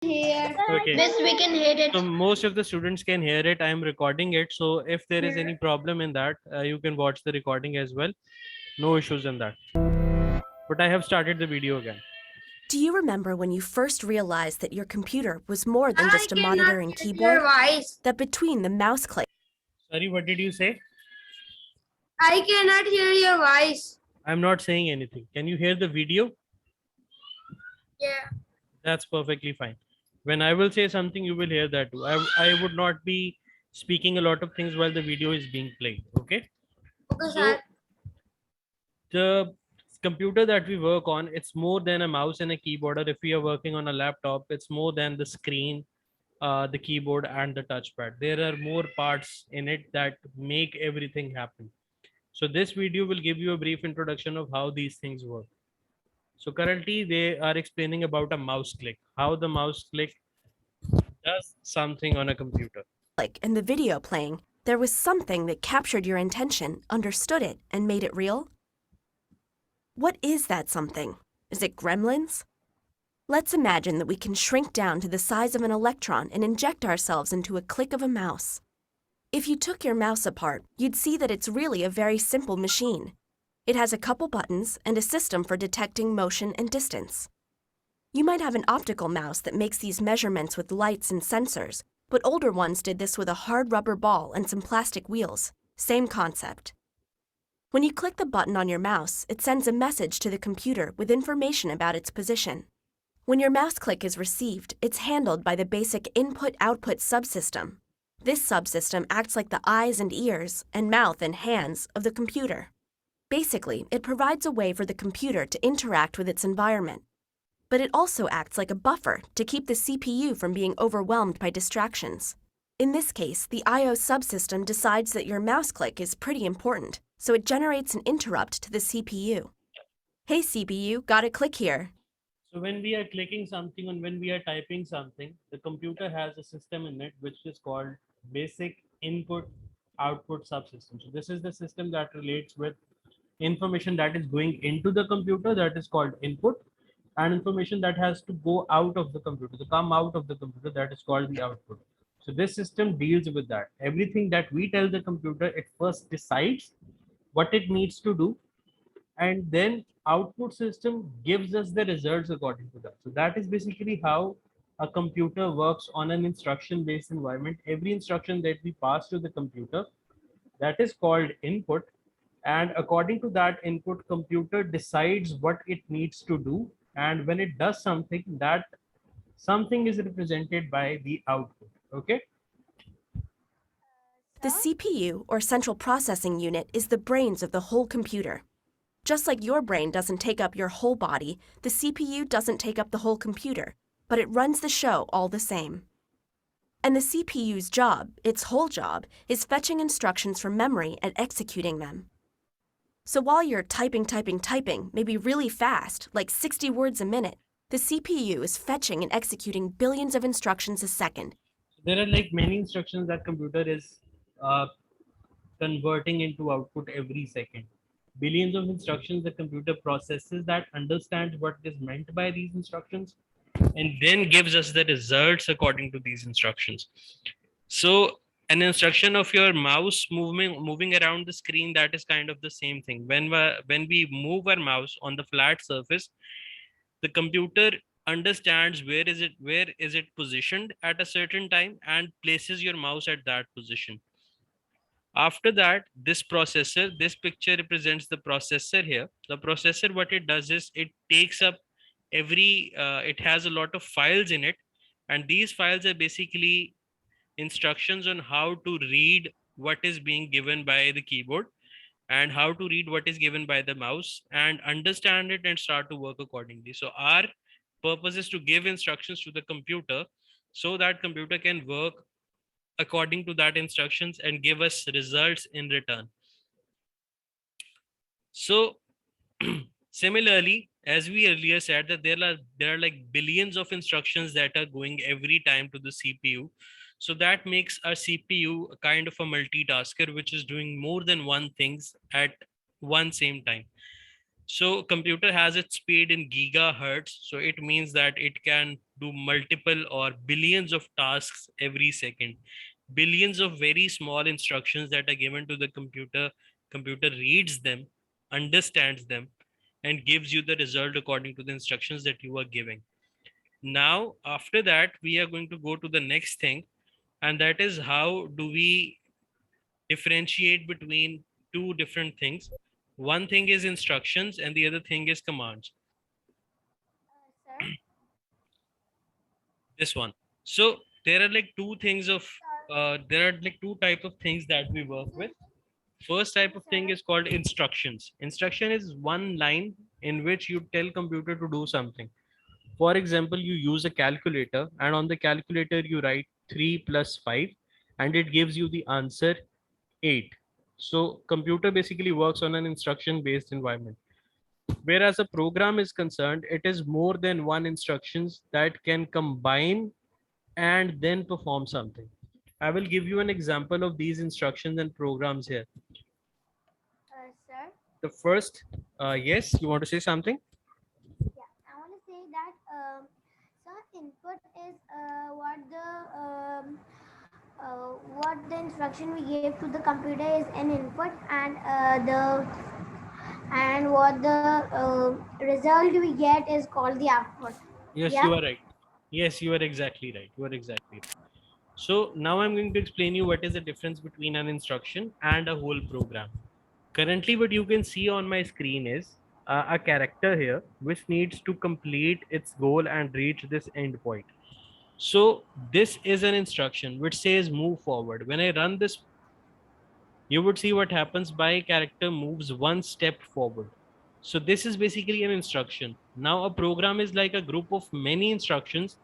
Here. Okay. Miss, we can hear it. So most of the students can hear it. I am recording it. So if there is any problem in that, you can watch the recording as well. No issues in that. But I have started the video again. Do you remember when you first realized that your computer was more than I just a cannot monitor and hear keyboard? your voice. That between the mouse click Sorry, what did you say? I cannot hear your voice. I'm not saying anything. Can you hear the video? Yeah. That's perfectly fine. When I will say something, you will hear that too. I would not be speaking a lot of things while the video is being played. Okay. Okay, So sir. the computer that we work on, it's more than a mouse and a keyboard. Or if we are working on a laptop, it's more than the screen, the keyboard and the touchpad. There are more parts in it that make everything happen. So this video will give you a brief introduction of how these things work. So currently they are explaining about a mouse click, how the mouse click does something on a computer. and the video playing, there was something that captured your attention, understood it, and made it real? What is that something? Is it gremlins? Let's imagine that we can shrink down to the size of an electron and inject ourselves into a click of a mouse. If you took your mouse apart, you'd see that it's really a very simple machine. It has a couple buttons and a system for detecting motion and distance. You might have an optical mouse that makes these measurements with lights and sensors, but older ones did this with a hard rubber ball and some plastic wheels. Same concept. When you click the button on your mouse, it sends a message to the computer with information about its position. When your mouse click is received, it's handled by the basic input-output subsystem. This subsystem acts like the eyes and ears, and mouth and hands of the computer. Basically, it provides a way for the computer to interact with its environment. But it also acts like a buffer to keep the CPU from being overwhelmed by distractions. In this case, the I/O subsystem decides that your mouse click is pretty important, so it generates an interrupt to the CPU. Hey CPU, got a click here. So when we are clicking something and when we are typing something, the computer has a system in it which is called basic input output subsystem. So this is the system that relates with information that is going into the computer, that is called input, and information that has to go out of the computer, to come out of the computer, that is called the output. So this system deals with that. Everything that we tell the computer, it first decides what it needs to do, and then output system gives us the results according to that. So that is basically how a computer works on an instruction based environment. Every instruction that we pass to the computer, that is called input, and according to that input, computer decides what it needs to do, and when it does something, that something is represented by the output. Okay. The CPU, or central processing unit, is the brains of the whole computer. Just like your brain doesn't take up your whole body, the CPU doesn't take up the whole computer, but it runs the show all the same. And the CPU's job, its whole job, is fetching instructions from memory and executing them. So while you're typing, maybe really fast, like 60 words a minute, the CPU is fetching and executing billions of instructions a second. There are like many instructions that computer is converting into output every second. Billions of instructions the computer processes, that understands what is meant by these instructions, and then gives us the results according to these instructions. So an instruction of your mouse moving around the screen, that is kind of the same thing. When we move our mouse on the flat surface, the computer understands where is it positioned at a certain time and places your mouse at that position. After that, this picture represents the processor here. The processor, what it does is it takes up it has a lot of files in it, and these files are basically instructions on how to read what is being given by the keyboard and how to read what is given by the mouse and understand it and start to work accordingly. So our purpose is to give instructions to the computer so that computer can work according to that instructions and give us results in return. So similarly, as we earlier said, that there are like billions of instructions that are going every time to the CPU. So that makes our CPU a kind of a multitasker, which is doing more than one things at one same time. So computer has its speed in gigahertz. So it means that it can do multiple or billions of tasks every second. Billions of very small instructions that are given to the computer. Computer reads them, understands them, and gives you the result according to the instructions that you are giving. Now, after that, we are going to go to the next thing, and that is how do we differentiate between two different things. One thing is instructions and the other thing is commands. Sir, This one. So there are like two things of there are like two type of things that we work with. First type of thing is called instructions. Instruction is one line in which you tell computer to do something. For example, you use a calculator and on the calculator you write 3 plus 5 and it gives you the answer 8. So computer basically works on an instruction based environment. Whereas a program is concerned, it is more than one instructions that can combine and then perform something. I will give you an example of these instructions and programs here. sir, The first, yes, you want to say something? yeah, I want to say that sir, input is what the instruction we give to the computer is an input, and what the result we get is called the output. Yes, Yeah. you are right. Yes, you are exactly right. You are exactly right. So now I'm going to explain you what is the difference between an instruction and a whole program. Currently, what you can see on my screen is a character here which needs to complete its goal and reach this end point. So this is an instruction which says move forward. When I run this, you would see what happens by character moves one step forward. So this is basically an instruction. Now a program is like a group of many instructions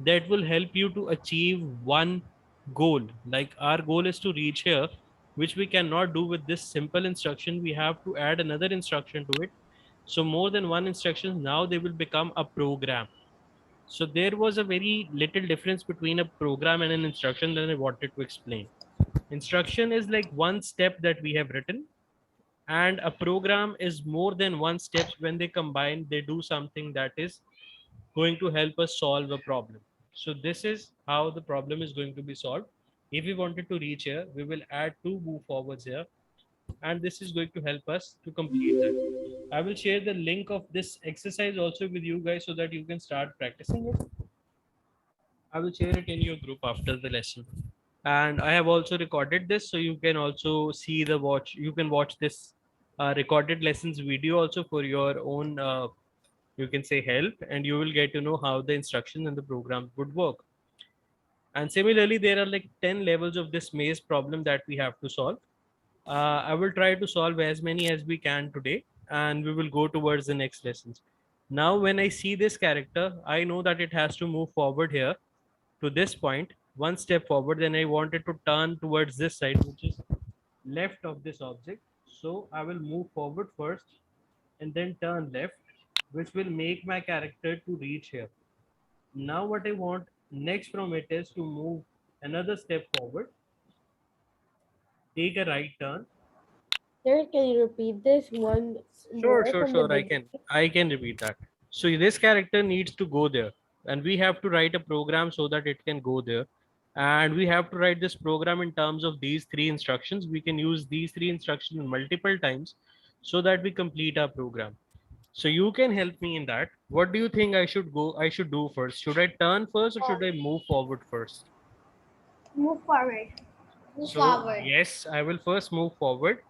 that will help you to achieve one goal. Like our goal is to reach here, which we cannot do with this simple instruction. We have to add another instruction to it. So more than one instruction, now they will become a program. So there was a very little difference between a program and an instruction that I wanted to explain. Instruction is like one step that we have written, and a program is more than one steps. When they combine, they do something that is going to help us solve a problem. So this is how the problem is going to be solved. If we wanted to reach here, we will add two move forwards here, and this is going to help us to complete that. I will share the link of this exercise also with you guys so that you can start practicing it. I will share it in your group after the lesson. And I have also recorded this, so you can also see the watch. You can watch this recorded lessons video also for your own, you can say, help, and you will get to know how the instructions and the program would work. And similarly, there are like 10 levels of this maze problem that we have to solve. I will try to solve as many as we can today, and we will go towards the next lessons. Now, when I see this character, I know that it has to move forward here to this point, one step forward. Then I wanted to turn towards this side, which is left of this object. So I will move forward first and then turn left, which will make my character to reach here. Now what I want next from it is to move another step forward, take a right turn. Sir, can you repeat this one Sure, more sure, from the sure. beginning? I can repeat that. So this character needs to go there, and we have to write a program so that it can go there. And we have to write this program in terms of these three instructions. We can use these three instructions multiple times so that we complete our program. So you can help me in that. What do you think I should go? I should do first. Should I turn first or should I move forward first? Move forward. Move So forward. yes, I will first move forward.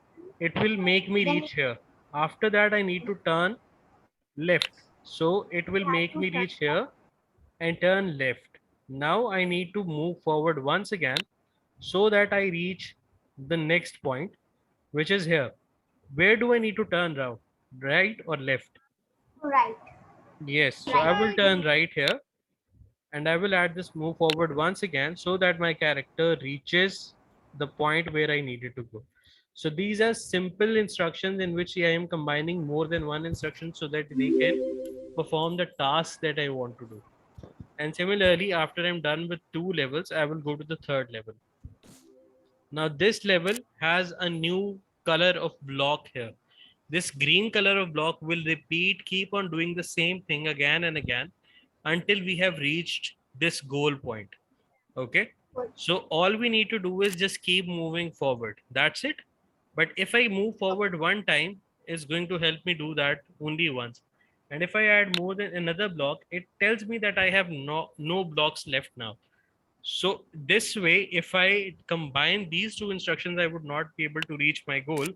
It will make me Then- reach here. After that, I need to turn left. So it will make me reach here and turn left. Now I need to move forward once again so that I reach the next point, which is here. Where do I need to turn around? Right or left? Right. Yes. So I will turn right here and I will add this move forward once again so that my character reaches the point where I needed to go. So these are simple instructions in which I am combining more than one instruction so that they can perform the task that I want to do. And similarly, after I'm done with two levels, I will go to the third level. Now this level has a new color of block here. This green color of block will repeat, keep on doing the same thing again and again. until we have reached this goal point. Okay. So all we need to do is just keep moving forward. That's it. But if I move forward one time, it's going to help me do that only once. And if I add more than another block, it tells me that I have no blocks left now. So this way, if I combine these two instructions, I would not be able to reach my goal.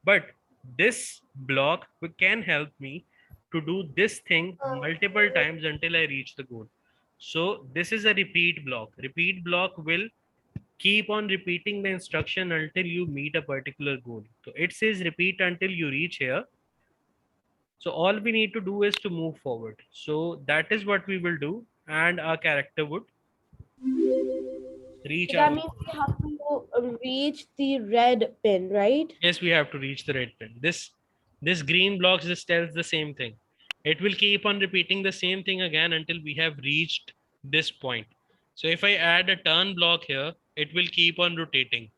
But this block can help me to do this thing multiple times until I reach the goal. So this is a repeat block. Repeat block will keep on repeating the instruction until you meet a particular goal. So it says repeat until you reach here. So all we need to do is to move forward. So that is what we will do, and our character would reach So that our means goal. we have to reach the red pin, right? Yes, we have to reach the red pin. This green block just tells the same thing. It will keep on repeating the same thing again until we have reached this point. So if I add a turn block here, it will keep on rotating.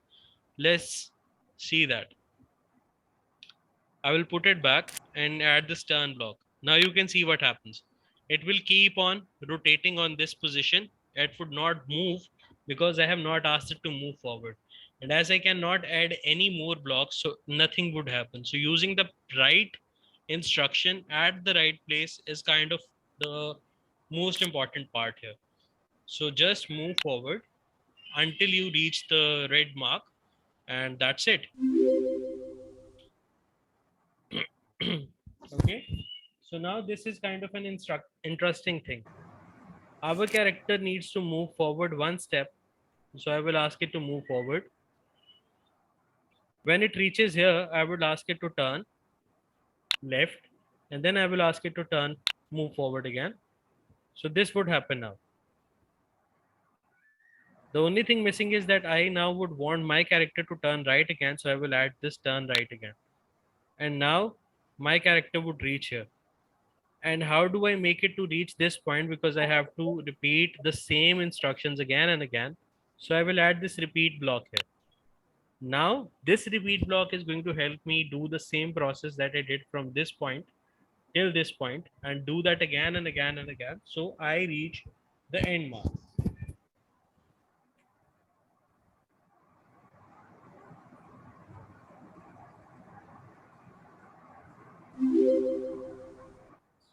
Let's see that. I will put it back and add this turn block. Now you can see what happens. It will keep on rotating on this position. It would not move because I have not asked it to move forward. And as I cannot add any more blocks, so nothing would happen. So using the right instruction at the right place is kind of the most important part here. So just move forward until you reach the red mark, and that's it. Okay, so now this is kind of an interesting thing. Our character needs to move forward one step, so I will ask it to move forward. When it reaches here, I would ask it to turn left, and then I will ask it to turn move forward again. So this would happen now. The only thing missing is that I now would want my character to turn right again, so I will add this turn right again, and now my character would reach here. And how do I make it to reach this point? Because I have to repeat the same instructions again and again. So I will add this repeat block here. Now this repeat block is going to help me do the same process that I did from this point till this point, and do that again and again and again. So I reach the end mark.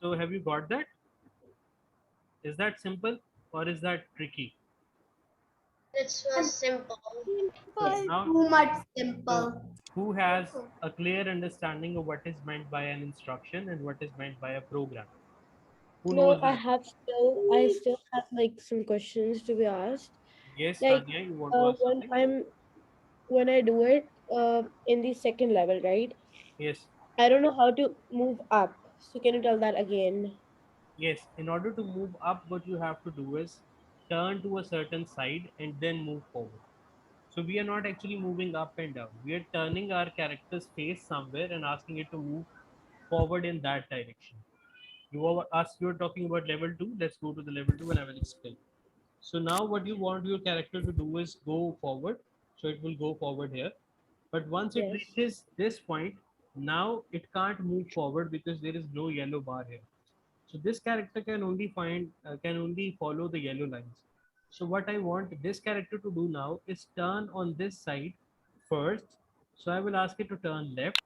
So have you got that? Is that simple or is that tricky? This was simple. Yes. Now, Too much simple. so who has a clear understanding of what is meant by an instruction and what is meant by a program? Who No, knows I that? still have like some questions to be asked. Yes, Like Tanya, you want to ask something? when I do it in the second level, right? Yes. I don't know how to move up. So can you tell that again? Yes. In order to move up, what you have to do is turn to a certain side and then move forward. So we are not actually moving up and down. We are turning our character's face somewhere and asking it to move forward in that direction. You're talking about level 2. Let's go to the level 2 and I will explain. So now what you want your character to do is go forward. So it will go forward here. But once it Yes. reaches this point, now it can't move forward because there is no yellow bar here. So this character can only follow the yellow lines. So what I want this character to do now is turn on this side first. So I will ask it to turn left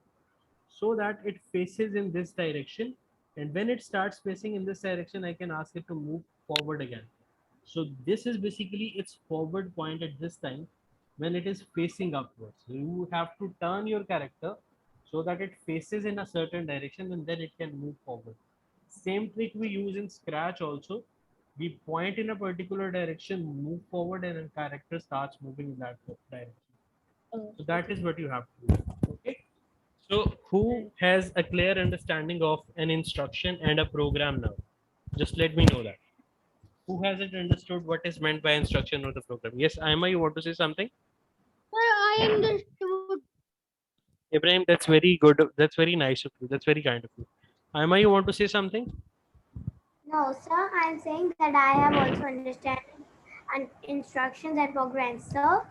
so that it faces in this direction. And when it starts facing in this direction, I can ask it to move forward again. So this is basically its forward point at this time when it is facing upwards. So you have to turn your character so that it faces in a certain direction and then it can move forward. Same trick we use in Scratch also. We point in a particular direction, move forward, and a character starts moving in that direction. So that is what you have to do. Okay. So who has a clear understanding of an instruction and a program now? Just let me know that. Who hasn't understood what is meant by instruction or the program? Yes, Aima, you want to say something? I understood. Ibrahim, that's very good. That's very nice of you. That's very kind of you. Aima, you want to say something? No, sir. I'm saying that I have also understanding and instructions and programs. Sir,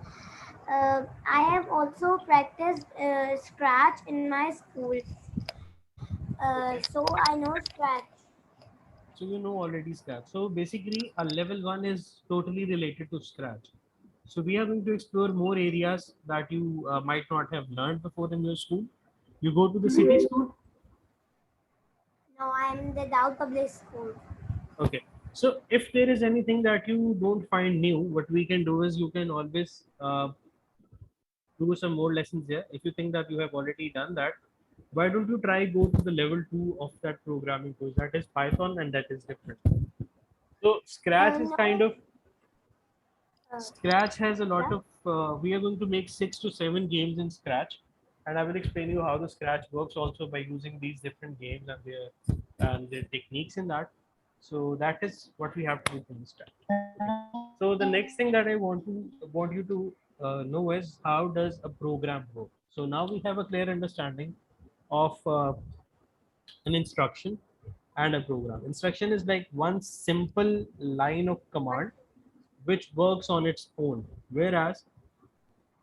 I have also practiced Scratch in my school. So I know Scratch. So you know already Scratch. So basically, a level 1 is totally related to Scratch. So we are going to explore more areas that you might not have learned before in your school. You go to the city school. No, I'm in the Dow Public School. Okay. So if there is anything that you don't find new, what we can do is you can always do some more lessons there. If you think that you have already done that, why don't you try go to the level 2 of that programming course? That is Python and that is different. So Scratch is kind No, of Scratch has a lot yeah. of. We are going to make 6 to 7 games in Scratch, and I will explain you how the Scratch works also by using these different games and their techniques in that. So that is what we have to do from the start. So the next thing that I want you to know is how does a program work. So now we have a clear understanding of an instruction and a program. Instruction is like one simple line of command which works on its own, whereas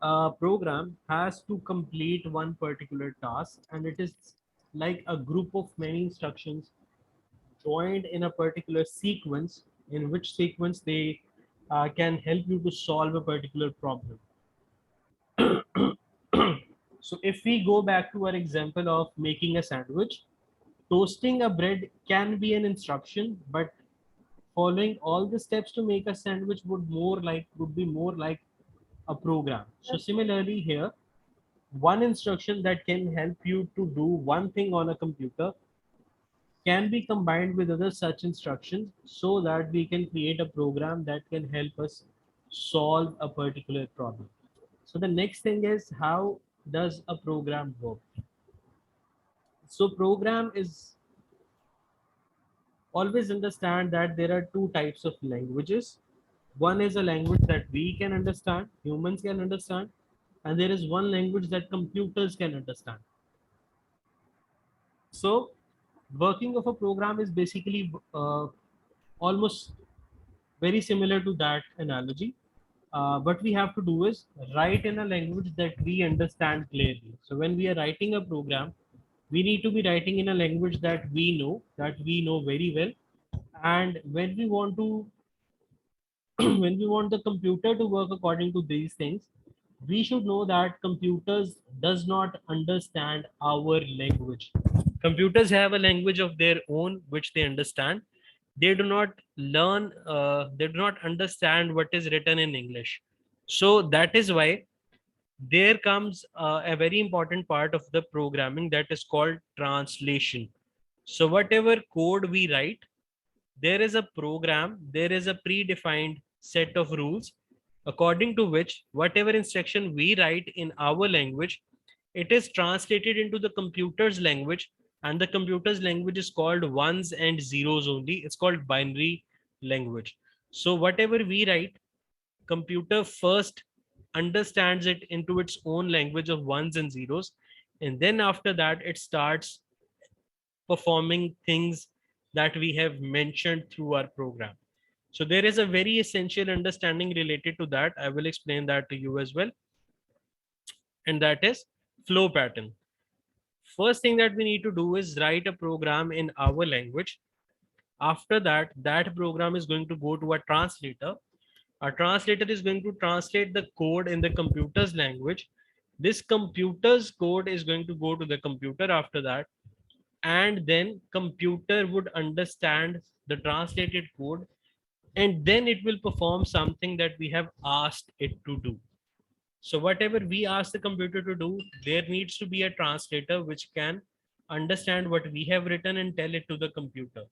a program has to complete one particular task, and it is like a group of many instructions joined in a particular sequence, in which sequence they can help you to solve a particular problem. So if we go back to our example of making a sandwich, toasting a bread can be an instruction, but following all the steps to make a sandwich would be more like a program. So similarly here, one instruction that can help you to do one thing on a computer can be combined with other such instructions so that we can create a program that can help us solve a particular problem. So the next thing is, how does a program work? So program is, always understand that there are two types of languages. One is a language that we can understand, humans can understand, and there is one language that computers can understand. So working of a program is basically almost very similar to that analogy. What we have to do is write in a language that we understand clearly. So when we are writing a program, we need to be writing in a language that we know very well. And when we want to when we want the computer to work according to these things, we should know that computers does not understand our language. Computers have a language of their own which they understand. They do not they do not understand what is written in English. So that is why there comes a very important part of the programming that is called translation. So whatever code we write, there is a program, there is a predefined set of rules according to which whatever instruction we write in our language, it is translated into the computer's language, and the computer's language is called ones and zeros only. It's called binary language. So whatever we write, computer first understands it into its own language of ones and zeros, and then after that it starts performing things that we have mentioned through our program. So there is a very essential understanding related to that. I will explain that to you as well. And that is flow pattern. First thing that we need to do is write a program in our language. After that, that program is going to go to a translator. A translator is going to translate the code in the computer's language. This computer's code is going to go to the computer after that, and then computer would understand the translated code, and then it will perform something that we have asked it to do. So whatever we ask the computer to do, there needs to be a translator which can understand what we have written and tell it to the computer.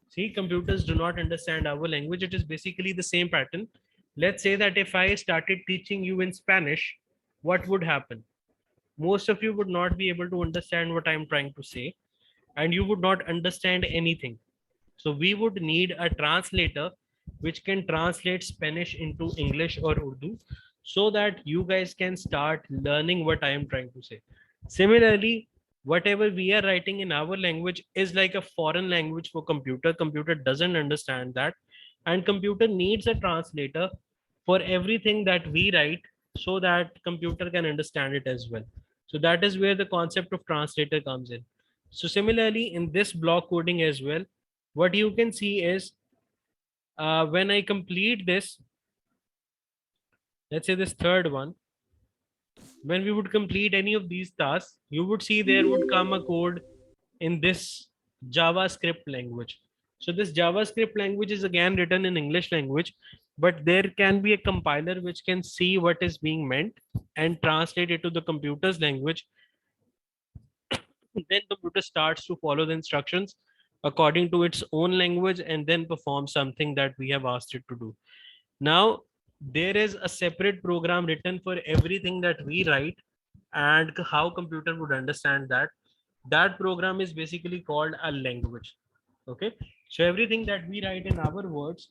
See, computers do not understand our language. It is basically the same pattern. Let's say that if I started teaching you in Spanish, what would happen? Most of you would not be able to understand what I'm trying to say, and you would not understand anything. So we would need a translator which can translate Spanish into English or Urdu so that you guys can start learning what I am trying to say. Similarly, whatever we are writing in our language is like a foreign language for computer. Computer doesn't understand that, and computer needs a translator for everything that we write so that computer can understand it as well. So that is where the concept of translator comes in. So similarly, in this block coding as well, what you can see is when I complete this, let's say this third one, when we would complete any of these tasks, you would see there would come a code in this JavaScript language. So this JavaScript language is again written in English language, but there can be a compiler which can see what is being meant and translate it to the computer's language. Then computer starts to follow the instructions according to its own language and then perform something that we have asked it to do. Now, there is a separate program written for everything that we write and how computer would understand that. That program is basically called a language. Okay, so everything that we write in our words,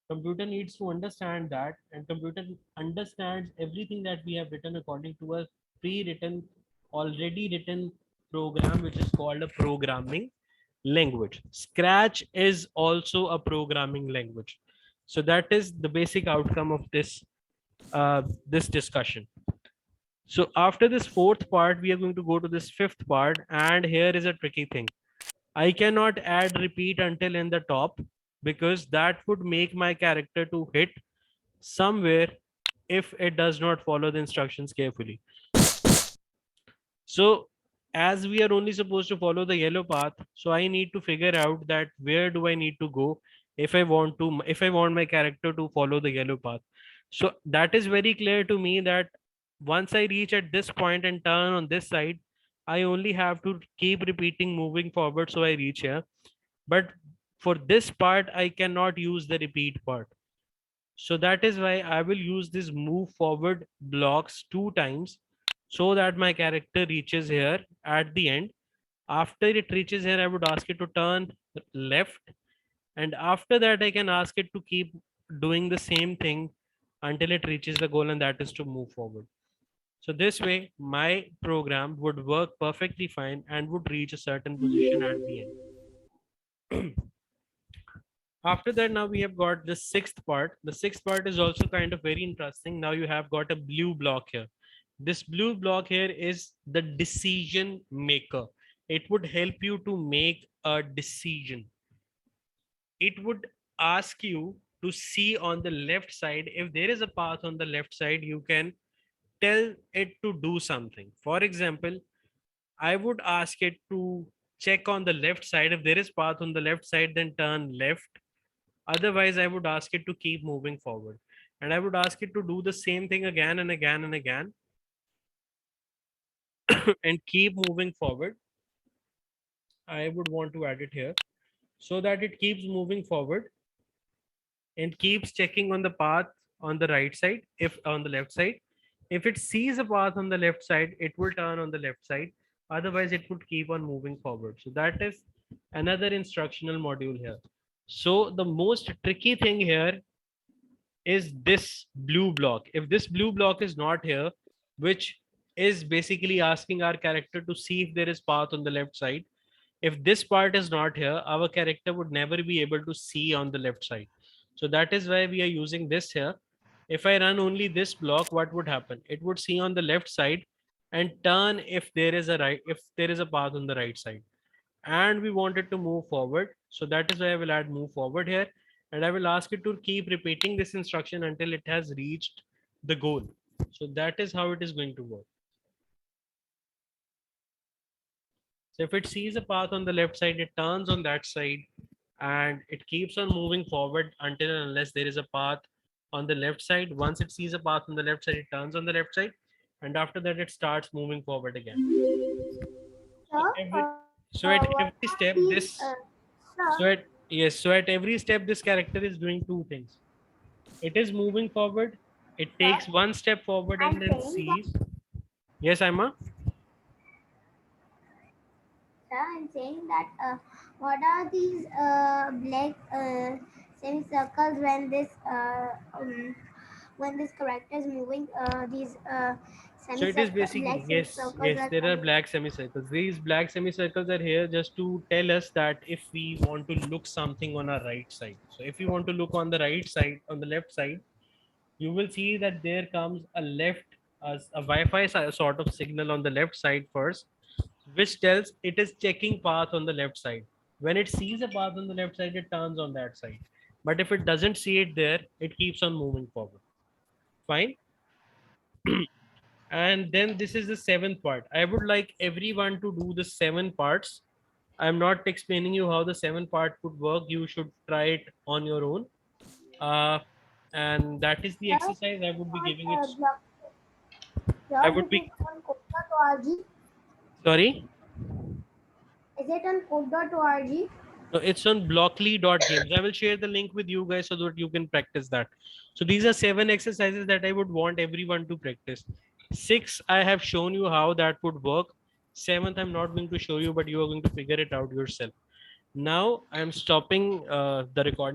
computer needs to understand that, and computer understands everything that we have written according to a pre-written, already written program, which is called a programming language. Scratch is also a programming language. So that is the basic outcome of this discussion. So after this fourth part, we are going to go to this fifth part, and here is a tricky thing. I cannot add repeat until in the top, because that would make my character to hit somewhere if it does not follow the instructions carefully. So as we are only supposed to follow the yellow path, so I need to figure out that where do I need to go if I want my character to follow the yellow path. So that is very clear to me that once I reach at this point and turn on this side, I only have to keep repeating moving forward so I reach here. But for this part, I cannot use the repeat part. So that is why I will use this move forward blocks 2 times so that my character reaches here at the end. After it reaches here, I would ask it to turn left. And after that, I can ask it to keep doing the same thing until it reaches the goal, and that is to move forward. So this way, my program would work perfectly fine and would reach a certain position at the end. After that, now we have got the sixth part. The sixth part is also kind of very interesting. Now you have got a blue block here. This blue block here is the decision maker. It would help you to make a decision. It would ask you to see on the left side. If there is a path on the left side, you can tell it to do something. For example, I would ask it to check on the left side. If there is path on the left side, then turn left. Otherwise, I would ask it to keep moving forward. And I would ask it to do the same thing again and again and again and keep moving forward. I would want to add it here so that it keeps moving forward and keeps checking on the path on the right side, if on the left side. If it sees a path on the left side, it will turn on the left side. Otherwise, it would keep on moving forward. So that is another instructional module here. So the most tricky thing here is this blue block. If this blue block is not here, which is basically asking our character to see if there is path on the left side. If this part is not here, our character would never be able to see on the left side. So that is why we are using this here. If I run only this block, what would happen? It would see on the left side and turn if there is a path on the right side. And we want it to move forward. So that is why I will add move forward here. And I will ask it to keep repeating this instruction until it has reached the goal. So that is how it is going to work. So if it sees a path on the left side, it turns on that side and it keeps on moving forward until and unless there is a path on the left side. Once it sees a path on the left side, it turns on the left side. And after that, it starts moving forward again. So at every step, so at every step, this character is doing two things. It is moving forward. It takes one step forward and then sees. Yes, Ima? I'm saying that what are these black semicircles when this character is moving? These So it is basically, yes, there are black semicircles. These black semicircles are here just to tell us that if we want to look something on our right side. So if you want to look on the right side, on the left side, you will see that there comes a Wi-Fi sort of signal on the left side first, which tells it is checking path on the left side. When it sees a path on the left side, it turns on that side. But if it doesn't see it there, it keeps on moving forward. Fine. And then this is the seventh part. I would like everyone to do the 7 parts. I'm not explaining you how the 7 part would work. You should try it on your own. And that is the exercise I would be giving it. I would be. on code.org. Sorry. Is it on code.org? No, it's on blockly.games. I will share the link with you guys so that you can practice that. So these are 7 exercises that I would want everyone to practice. 6, I have shown you how that would work. 7th, I'm not going to show you, but you are going to figure it out yourself. Now I'm stopping the recording.